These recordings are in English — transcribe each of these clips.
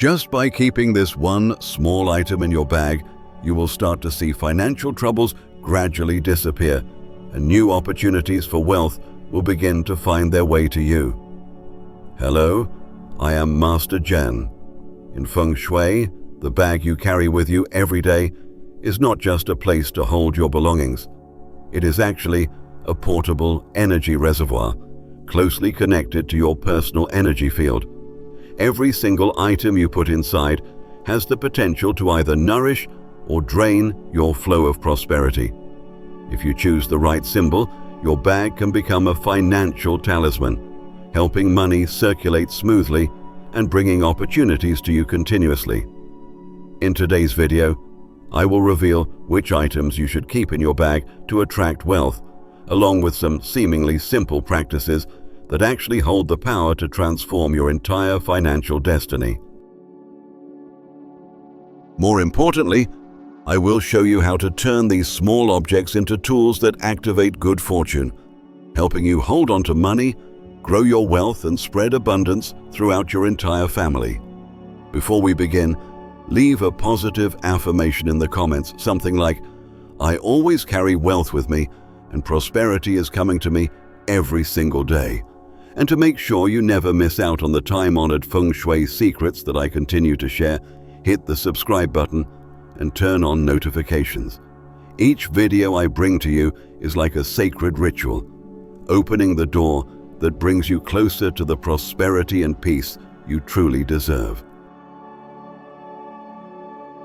Just by keeping this one small item in your bag, you will start to see financial troubles gradually disappear, and new opportunities for wealth will begin to find their way to you. Hello, I am Master Zhen. In Feng Shui, the bag you carry with you every day is not just a place to hold your belongings. It is actually a portable energy reservoir, closely connected to your personal energy field. Every single item you put inside has the potential to either nourish or drain your flow of prosperity. If you choose the right symbol, your bag can become a financial talisman, helping money circulate smoothly and bringing opportunities to you continuously. In today's video, I will reveal which items you should keep in your bag to attract wealth, along with some seemingly simple practices that actually hold the power to transform your entire financial destiny. More importantly, I will show you how to turn these small objects into tools that activate good fortune, helping you hold on to money, grow your wealth, and spread abundance throughout your entire family. Before we begin, leave a positive affirmation in the comments, something like, "I always carry wealth with me, and prosperity is coming to me every single day." And to make sure you never miss out on the time-honored Feng Shui secrets that I continue to share, hit the subscribe button and turn on notifications. Each video I bring to you is like a sacred ritual, opening the door that brings you closer to the prosperity and peace you truly deserve.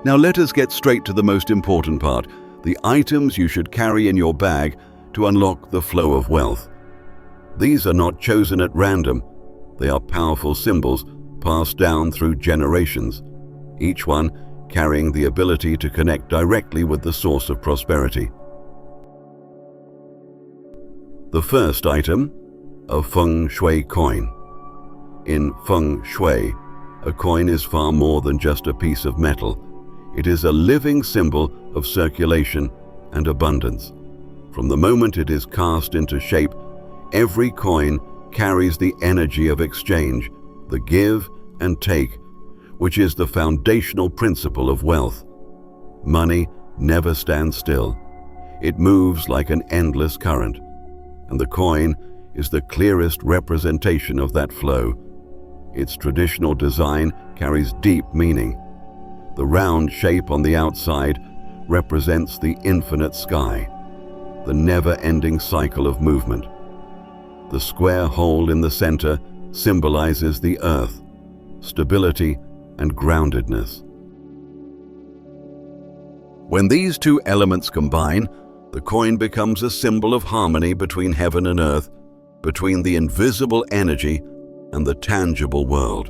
Now let us get straight to the most important part, the items you should carry in your bag to unlock the flow of wealth. These are not chosen at random. They are powerful symbols passed down through generations, each one carrying the ability to connect directly with the source of prosperity. The first item, a Feng Shui coin. In Feng Shui, a coin is far more than just a piece of metal. It is a living symbol of circulation and abundance. From the moment it is cast into shape, every coin carries the energy of exchange, the give and take, which is the foundational principle of wealth. Money never stands still. It moves like an endless current, and the coin is the clearest representation of that flow. Its traditional design carries deep meaning. The round shape on the outside represents the infinite sky, the never-ending cycle of movement. The square hole in the center symbolizes the earth, stability, and groundedness. When these two elements combine, the coin becomes a symbol of harmony between heaven and earth, between the invisible energy and the tangible world.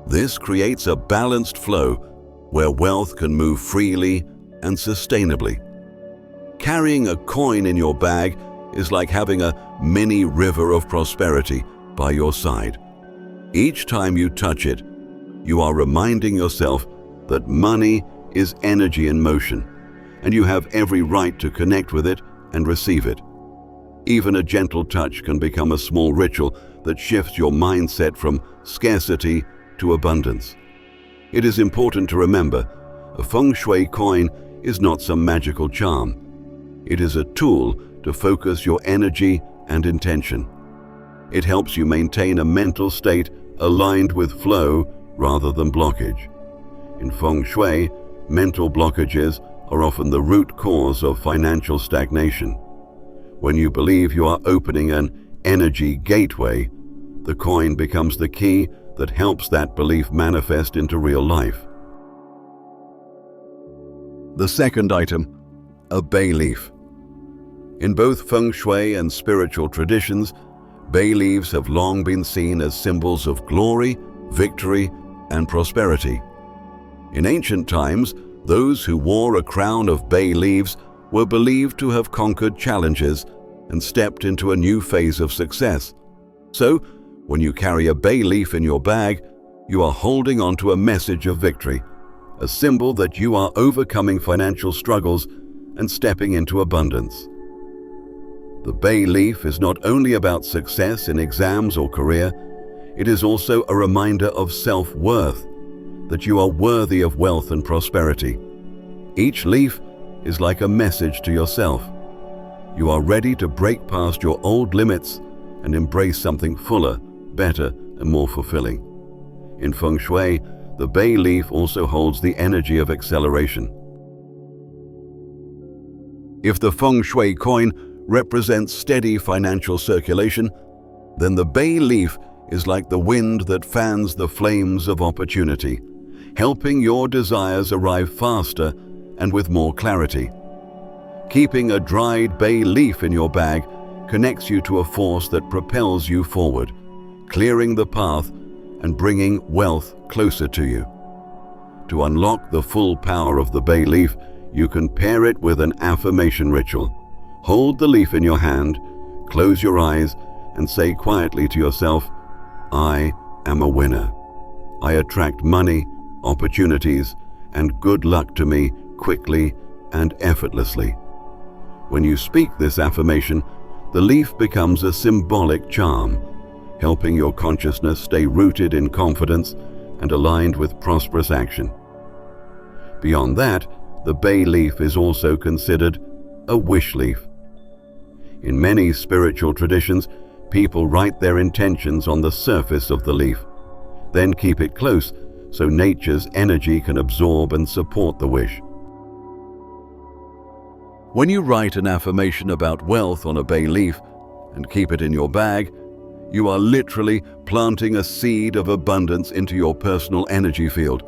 This creates a balanced flow where wealth can move freely and sustainably. Carrying a coin in your bag is like having a mini river of prosperity by your side. Each time you touch it, you are reminding yourself that money is energy in motion, and you have every right to connect with it and receive it. Even a gentle touch can become a small ritual that shifts your mindset from scarcity to abundance. It is important to remember, a Feng Shui coin is not some magical charm. It is a tool to focus your energy and intention. It helps you maintain a mental state aligned with flow rather than blockage. In Feng Shui, mental blockages are often the root cause of financial stagnation. When you believe you are opening an energy gateway, the coin becomes the key that helps that belief manifest into real life. The second item, a bay leaf. In both Feng Shui and spiritual traditions, bay leaves have long been seen as symbols of glory, victory, and prosperity. In ancient times, those who wore a crown of bay leaves were believed to have conquered challenges and stepped into a new phase of success. So, when you carry a bay leaf in your bag, you are holding on to a message of victory, a symbol that you are overcoming financial struggles and stepping into abundance. The bay leaf is not only about success in exams or career, it is also a reminder of self-worth that you are worthy of wealth and prosperity. Each leaf is like a message to yourself. You are ready to break past your old limits and embrace something fuller, better, and more fulfilling. In Feng Shui, the bay leaf also holds the energy of acceleration. If the Feng Shui coin represents steady financial circulation, then the bay leaf is like the wind that fans the flames of opportunity, helping your desires arrive faster and with more clarity. Keeping a dried bay leaf in your bag connects you to a force that propels you forward, clearing the path and bringing wealth closer to you. To unlock the full power of the bay leaf, you can pair it with an affirmation ritual. Hold the leaf in your hand, close your eyes, and say quietly to yourself, "I am a winner. I attract money, opportunities, and good luck to me quickly and effortlessly." When you speak this affirmation, the leaf becomes a symbolic charm, helping your consciousness stay rooted in confidence and aligned with prosperous action. Beyond that, the bay leaf is also considered a wish leaf. In many spiritual traditions, people write their intentions on the surface of the leaf, then keep it close so nature's energy can absorb and support the wish. When you write an affirmation about wealth on a bay leaf and keep it in your bag, you are literally planting a seed of abundance into your personal energy field,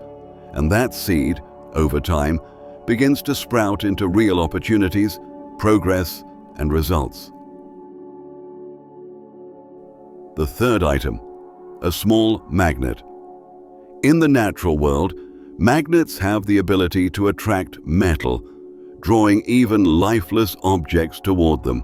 and that seed, over time, begins to sprout into real opportunities, progress, and results. The third item, a small magnet. In the natural world, magnets have the ability to attract metal, drawing even lifeless objects toward them.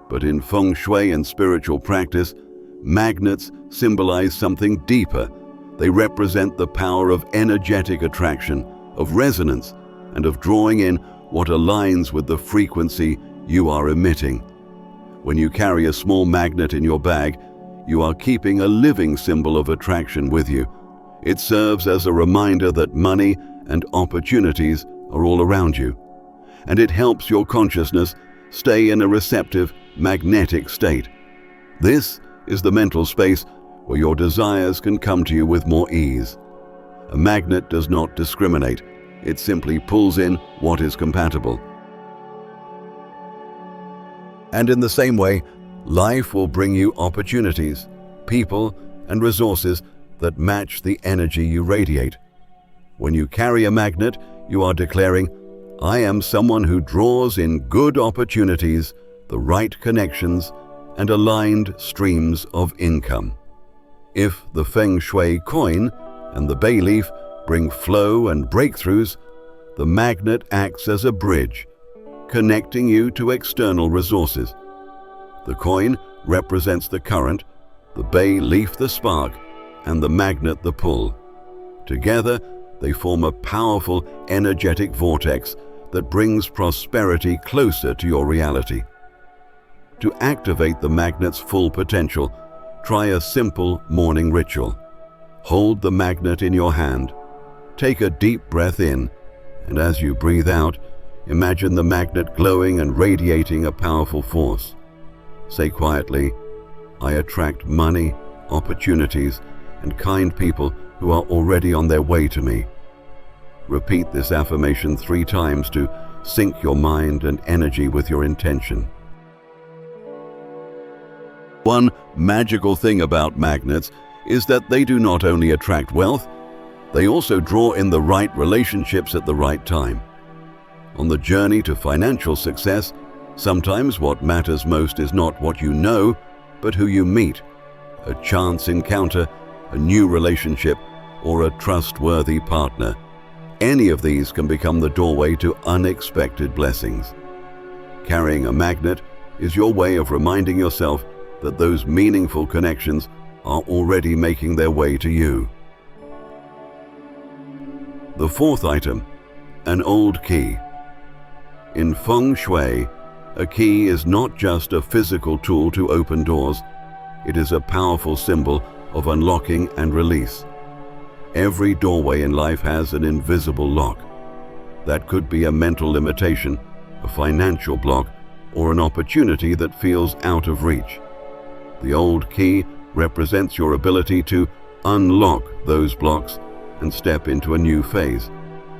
But in Feng Shui and spiritual practice, magnets symbolize something deeper. They represent the power of energetic attraction, of resonance, and of drawing in what aligns with the frequency you are emitting. When you carry a small magnet in your bag, you are keeping a living symbol of attraction with you. It serves as a reminder that money and opportunities are all around you, and it helps your consciousness stay in a receptive, magnetic state. This is the mental space where your desires can come to you with more ease. A magnet does not discriminate. It simply pulls in what is compatible. And in the same way, life will bring you opportunities, people, and resources that match the energy you radiate. When you carry a magnet, you are declaring, "I am someone who draws in good opportunities, the right connections, and aligned streams of income." If the Feng Shui coin and the bay leaf bring flow and breakthroughs, the magnet acts as a bridge, connecting you to external resources. The coin represents the current, the bay leaf the spark, and the magnet the pull. Together, they form a powerful energetic vortex that brings prosperity closer to your reality. To activate the magnet's full potential, try a simple morning ritual. Hold the magnet in your hand. Take a deep breath in, and as you breathe out, imagine the magnet glowing and radiating a powerful force. Say quietly, "I attract money, opportunities, and kind people who are already on their way to me." Repeat this affirmation 3 times to sync your mind and energy with your intention. One magical thing about magnets is that they do not only attract wealth, they also draw in the right relationships at the right time. On the journey to financial success, sometimes what matters most is not what you know, but who you meet. A chance encounter, a new relationship, or a trustworthy partner. Any of these can become the doorway to unexpected blessings. Carrying a magnet is your way of reminding yourself that those meaningful connections are already making their way to you. The fourth item, an old key. In Feng Shui, a key is not just a physical tool to open doors, it is a powerful symbol of unlocking and release. Every doorway in life has an invisible lock. That could be a mental limitation, a financial block, or an opportunity that feels out of reach. The old key represents your ability to unlock those blocks and step into a new phase,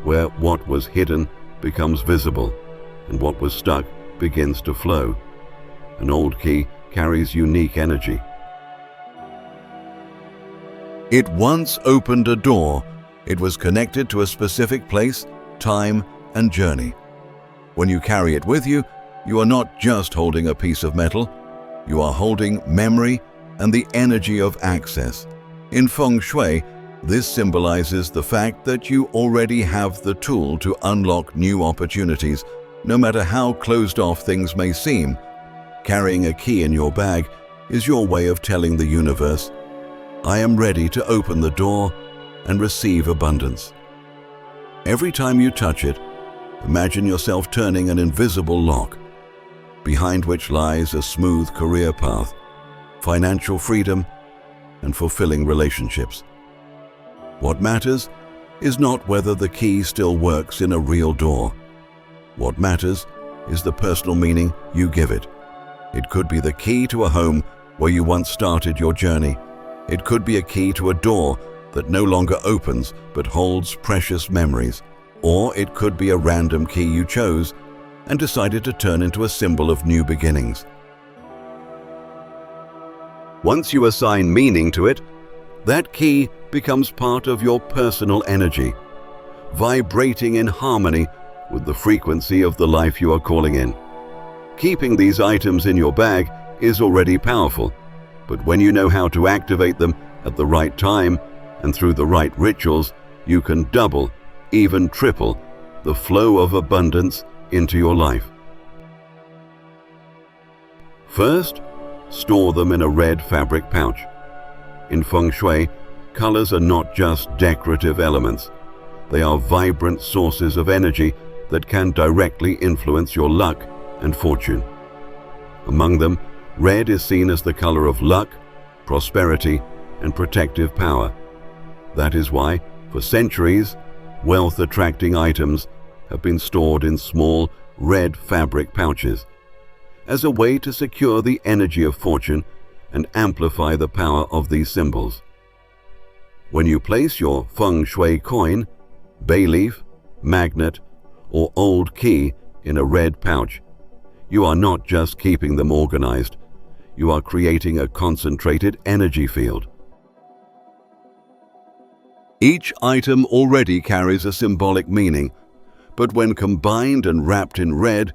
where what was hidden becomes visible and what was stuck begins to flow. An old key carries unique energy. It once opened a door. It was connected to a specific place, time, and journey. When you carry it with you, you are not just holding a piece of metal, you are holding memory and the energy of access. In Feng Shui, this symbolizes the fact that you already have the tool to unlock new opportunities, no matter how closed off things may seem. Carrying a key in your bag is your way of telling the universe, I am ready to open the door and receive abundance. Every time you touch it, imagine yourself turning an invisible lock, behind which lies a smooth career path, financial freedom, and fulfilling relationships. What matters is not whether the key still works in a real door. What matters is the personal meaning you give it. It could be the key to a home where you once started your journey. It could be a key to a door that no longer opens but holds precious memories. Or it could be a random key you chose and decided to turn into a symbol of new beginnings. Once you assign meaning to it, that key becomes part of your personal energy, vibrating in harmony with the frequency of the life you are calling in. Keeping these items in your bag is already powerful, but when you know how to activate them at the right time and through the right rituals, you can double, even triple, the flow of abundance into your life. First, store them in a red fabric pouch. In Feng Shui, colors are not just decorative elements. They are vibrant sources of energy that can directly influence your luck and fortune. Among them, red is seen as the color of luck, prosperity, and protective power. That is why, for centuries, wealth-attracting items have been stored in small, red fabric pouches, as a way to secure the energy of fortune and amplify the power of these symbols. When you place your Feng Shui coin, bay leaf, magnet, or old key in a red pouch, you are not just keeping them organized, you are creating a concentrated energy field. Each item already carries a symbolic meaning, but when combined and wrapped in red,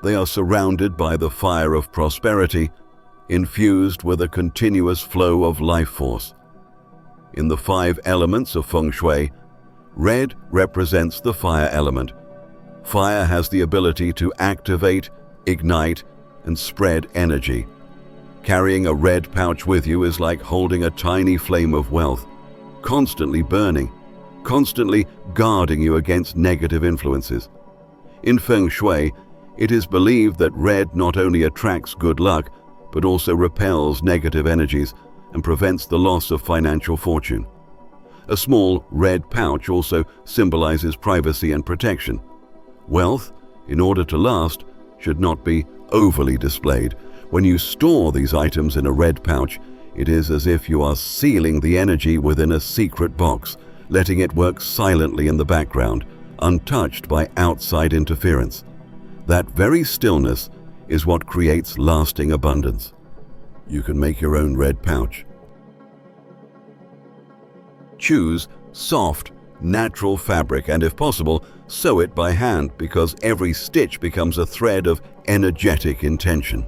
they are surrounded by the fire of prosperity, infused with a continuous flow of life force. In the 5 elements of Feng Shui, red represents the fire element. Fire has the ability to activate, ignite, and spread energy. Carrying a red pouch with you is like holding a tiny flame of wealth, constantly burning, constantly guarding you against negative influences. In Feng Shui, it is believed that red not only attracts good luck, but also repels negative energies and prevents the loss of financial fortune. A small red pouch also symbolizes privacy and protection. Wealth, in order to last, should not be overly displayed. When you store these items in a red pouch, it is as if you are sealing the energy within a secret box, letting it work silently in the background, untouched by outside interference. That very stillness is what creates lasting abundance. You can make your own red pouch. Choose soft, natural fabric and, if possible, sew it by hand, because every stitch becomes a thread of energetic intention.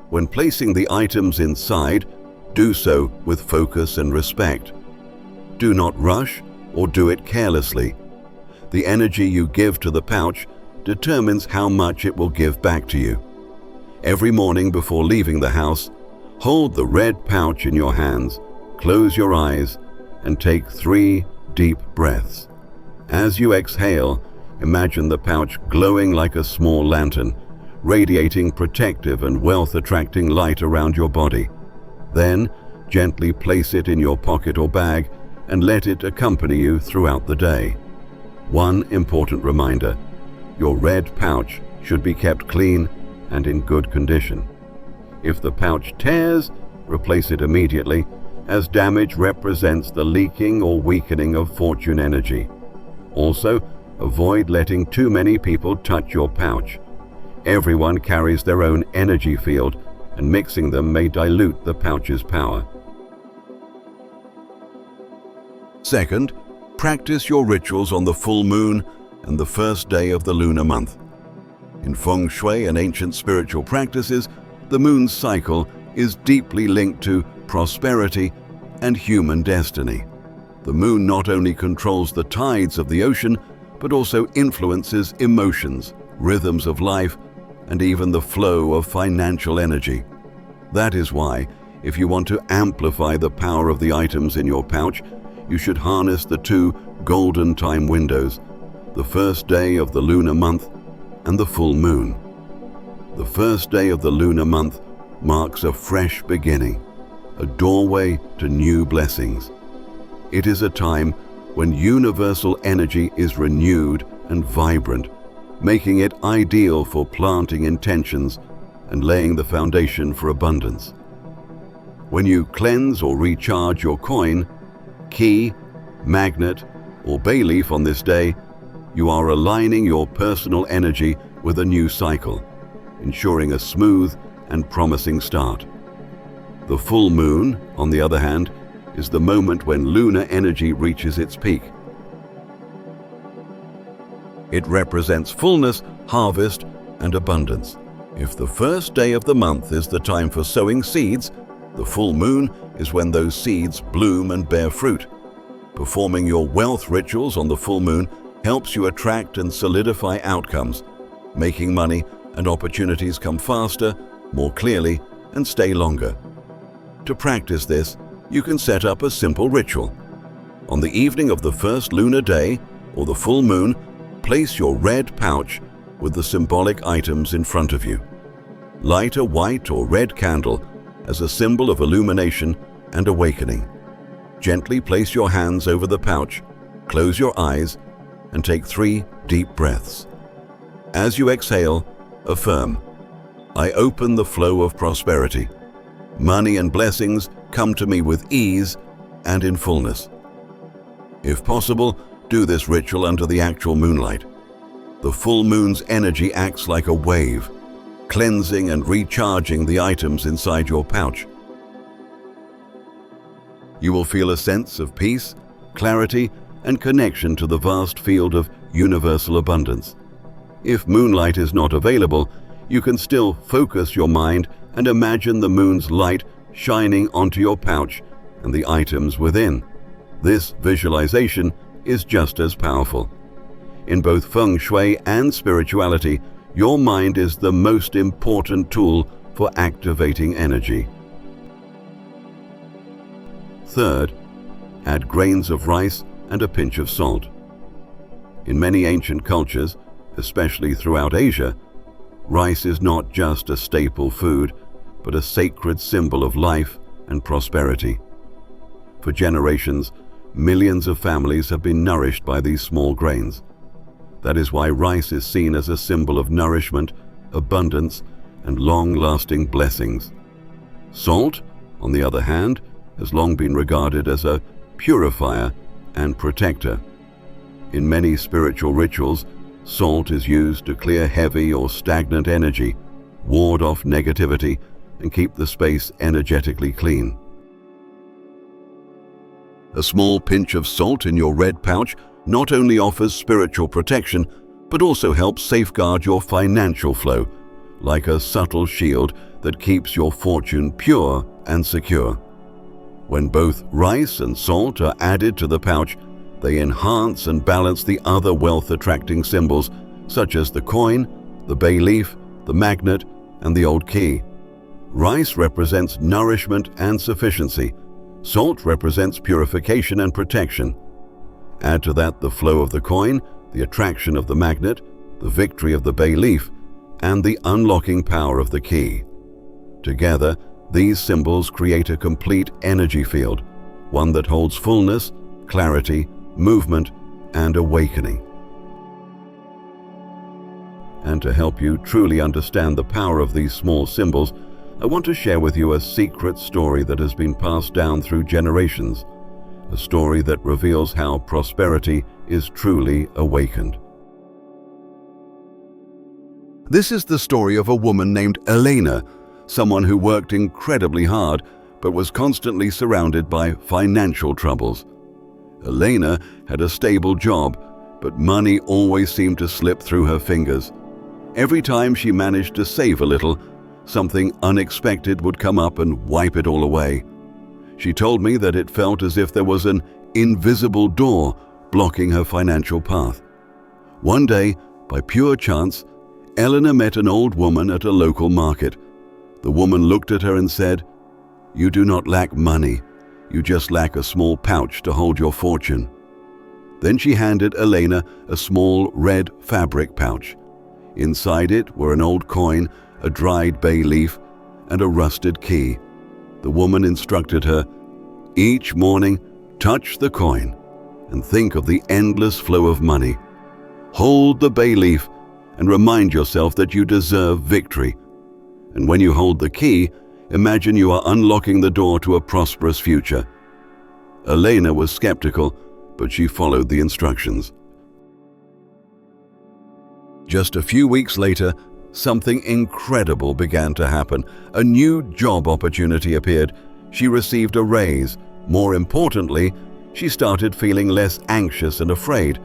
When placing the items inside, do so with focus and respect. Do not rush or do it carelessly. The energy you give to the pouch determines how much it will give back to you. Every morning before leaving the house, hold the red pouch in your hands, close your eyes, and take 3 deep breaths. As you exhale, imagine the pouch glowing like a small lantern, radiating protective and wealth-attracting light around your body. Then, gently place it in your pocket or bag, and let it accompany you throughout the day. One important reminder: your red pouch should be kept clean and in good condition. If the pouch tears, replace it immediately, as damage represents the leaking or weakening of fortune energy. Also, avoid letting too many people touch your pouch. Everyone carries their own energy field, and mixing them may dilute the pouch's power. Second, practice your rituals on the full moon and the first day of the lunar month. In Feng Shui and ancient spiritual practices, the moon's cycle is deeply linked to prosperity and human destiny. The moon not only controls the tides of the ocean, but also influences emotions, rhythms of life, and even the flow of financial energy. That is why, if you want to amplify the power of the items in your pouch, you should harness the two golden time windows, the first day of the lunar month and the full moon. The first day of the lunar month marks a fresh beginning, a doorway to new blessings. It is a time when universal energy is renewed and vibrant, making it ideal for planting intentions and laying the foundation for abundance. When you cleanse or recharge your coin, key, magnet, or bay leaf on this day, you are aligning your personal energy with a new cycle, ensuring a smooth and promising start. The full moon, on the other hand, is the moment when lunar energy reaches its peak. It represents fullness, harvest, and abundance. If the first day of the month is the time for sowing seeds, the full moon is when those seeds bloom and bear fruit. Performing your wealth rituals on the full moon helps you attract and solidify outcomes, making money and opportunities come faster, more clearly, and stay longer. To practice this, you can set up a simple ritual. On the evening of the first lunar day, or the full moon, place your red pouch with the symbolic items in front of you. Light a white or red candle as a symbol of illumination and awakening. Gently place your hands over the pouch, close your eyes, and take 3 deep breaths. As you exhale, affirm, "I open the flow of prosperity. Money and blessings come to me with ease and in fullness." If possible, do this ritual under the actual moonlight. The full moon's energy acts like a wave, cleansing and recharging the items inside your pouch. You will feel a sense of peace, clarity, and connection to the vast field of universal abundance. If moonlight is not available, you can still focus your mind and imagine the moon's light shining onto your pouch and the items within. This visualization is just as powerful. In both Feng Shui and spirituality, your mind is the most important tool for activating energy. Third, add grains of rice and a pinch of salt. In many ancient cultures, especially throughout Asia, rice is not just a staple food, but a sacred symbol of life and prosperity. For generations, millions of families have been nourished by these small grains. That is why rice is seen as a symbol of nourishment, abundance, and long-lasting blessings. Salt, on the other hand, has long been regarded as a purifier and protector. In many spiritual rituals, salt is used to clear heavy or stagnant energy, ward off negativity, and keep the space energetically clean. A small pinch of salt in your red pouch not only offers spiritual protection, but also helps safeguard your financial flow, like a subtle shield that keeps your fortune pure and secure. When both rice and salt are added to the pouch, they enhance and balance the other wealth-attracting symbols, such as the coin, the bay leaf, the magnet, and the old key. Rice represents nourishment and sufficiency. Salt represents purification and protection. Add to that the flow of the coin, the attraction of the magnet, the victory of the bay leaf, and the unlocking power of the key. Together, these symbols create a complete energy field, one that holds fullness, clarity, movement, and awakening. And to help you truly understand the power of these small symbols, I want to share with you a secret story that has been passed down through generations, a story that reveals how prosperity is truly awakened. This is the story of a woman named Elena, someone who worked incredibly hard but was constantly surrounded by financial troubles. Elena had a stable job, but money always seemed to slip through her fingers. Every time she managed to save a little, something unexpected would come up and wipe it all away. She told me that it felt as if there was an invisible door blocking her financial path. One day, by pure chance, Elena met an old woman at a local market. The woman looked at her and said, "You do not lack money. You just lack a small pouch to hold your fortune." Then she handed Elena a small red fabric pouch. Inside it were an old coin, a dried bay leaf, and a rusted key. The woman instructed her, "Each morning, touch the coin and think of the endless flow of money. Hold the bay leaf and remind yourself that you deserve victory. And when you hold the key, imagine you are unlocking the door to a prosperous future." Elena was skeptical, but she followed the instructions. Just a few weeks later, something incredible began to happen. A new job opportunity appeared. She received a raise. More importantly, she started feeling less anxious and afraid,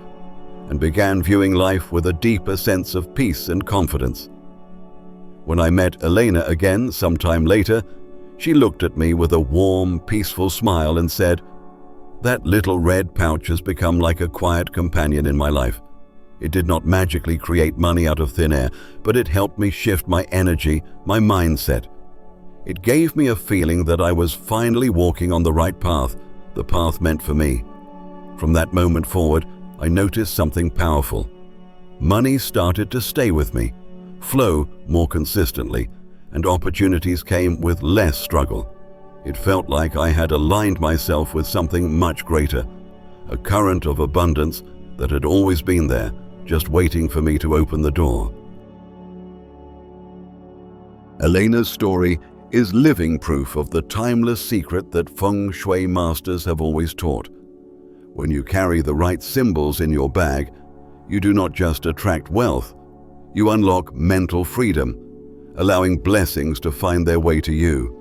and began viewing life with a deeper sense of peace and confidence. When I met Elena again sometime later, she looked at me with a warm, peaceful smile and said, "That little red pouch has become like a quiet companion in my life. It did not magically create money out of thin air, but it helped me shift my energy, my mindset. It gave me a feeling that I was finally walking on the right path, the path meant for me." From that moment forward, I noticed something powerful. Money started to stay with me, flow more consistently, and opportunities came with less struggle. It felt like I had aligned myself with something much greater, a current of abundance that had always been there, just waiting for me to open the door. Elena's story is living proof of the timeless secret that Feng Shui masters have always taught. When you carry the right symbols in your bag, you do not just attract wealth, you unlock mental freedom, allowing blessings to find their way to you.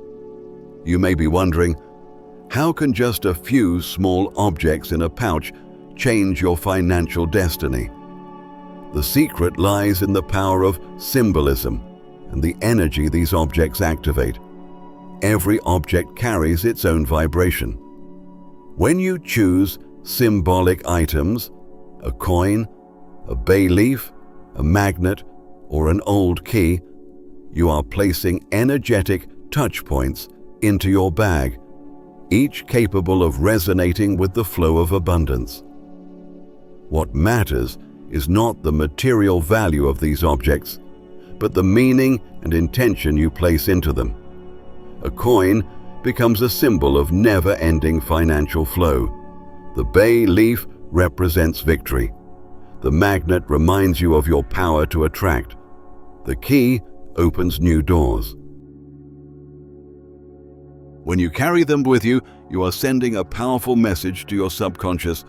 You may be wondering, how can just a few small objects in a pouch change your financial destiny? The secret lies in the power of symbolism and the energy these objects activate. Every object carries its own vibration. When you choose symbolic items, a coin, a bay leaf, a magnet, or an old key, you are placing energetic touch points into your bag, each capable of resonating with the flow of abundance. What matters is not the material value of these objects, but the meaning and intention you place into them. A coin becomes a symbol of never-ending financial flow. The bay leaf represents victory. The magnet reminds you of your power to attract. The key opens new doors. When you carry them with you, you are sending a powerful message to your subconscious: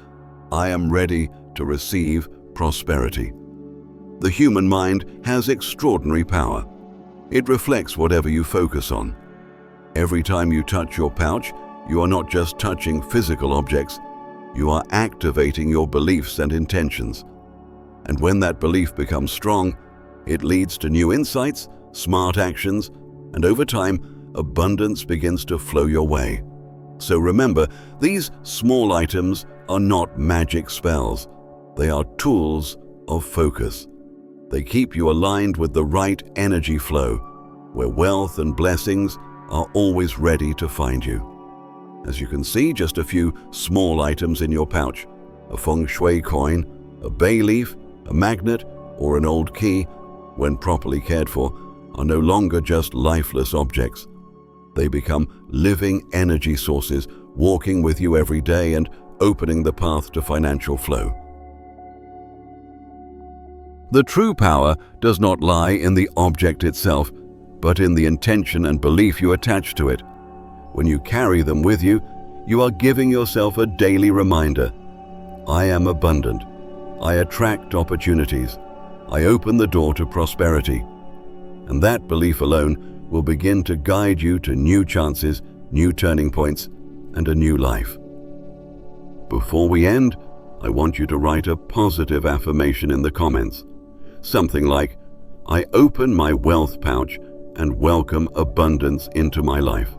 I am ready to receive prosperity. The human mind has extraordinary power. It reflects whatever you focus on. Every time you touch your pouch, you are not just touching physical objects, you are activating your beliefs and intentions. And when that belief becomes strong, it leads to new insights, smart actions, and over time, abundance begins to flow your way. So remember, these small items are not magic spells. They are tools of focus. They keep you aligned with the right energy flow, where wealth and blessings are always ready to find you. As you can see, just a few small items in your pouch, a Feng Shui coin, a bay leaf, a magnet, or an old key, when properly cared for, are no longer just lifeless objects. They become living energy sources, walking with you every day and opening the path to financial flow. The true power does not lie in the object itself, but in the intention and belief you attach to it. When you carry them with you, you are giving yourself a daily reminder. I am abundant. I attract opportunities. I open the door to prosperity. And that belief alone will begin to guide you to new chances, new turning points, and a new life. Before we end, I want you to write a positive affirmation in the comments. Something like, I open my wealth pouch and welcome abundance into my life.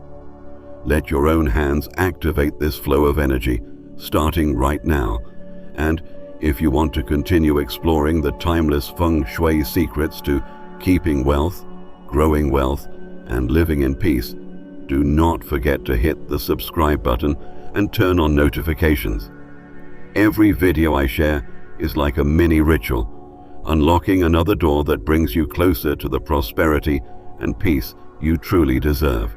Let your own hands activate this flow of energy, starting right now. And if you want to continue exploring the timeless Feng Shui secrets to keeping wealth, growing wealth, and living in peace, do not forget to hit the subscribe button and turn on notifications. Every video I share is like a mini ritual, unlocking another door that brings you closer to the prosperity and peace you truly deserve.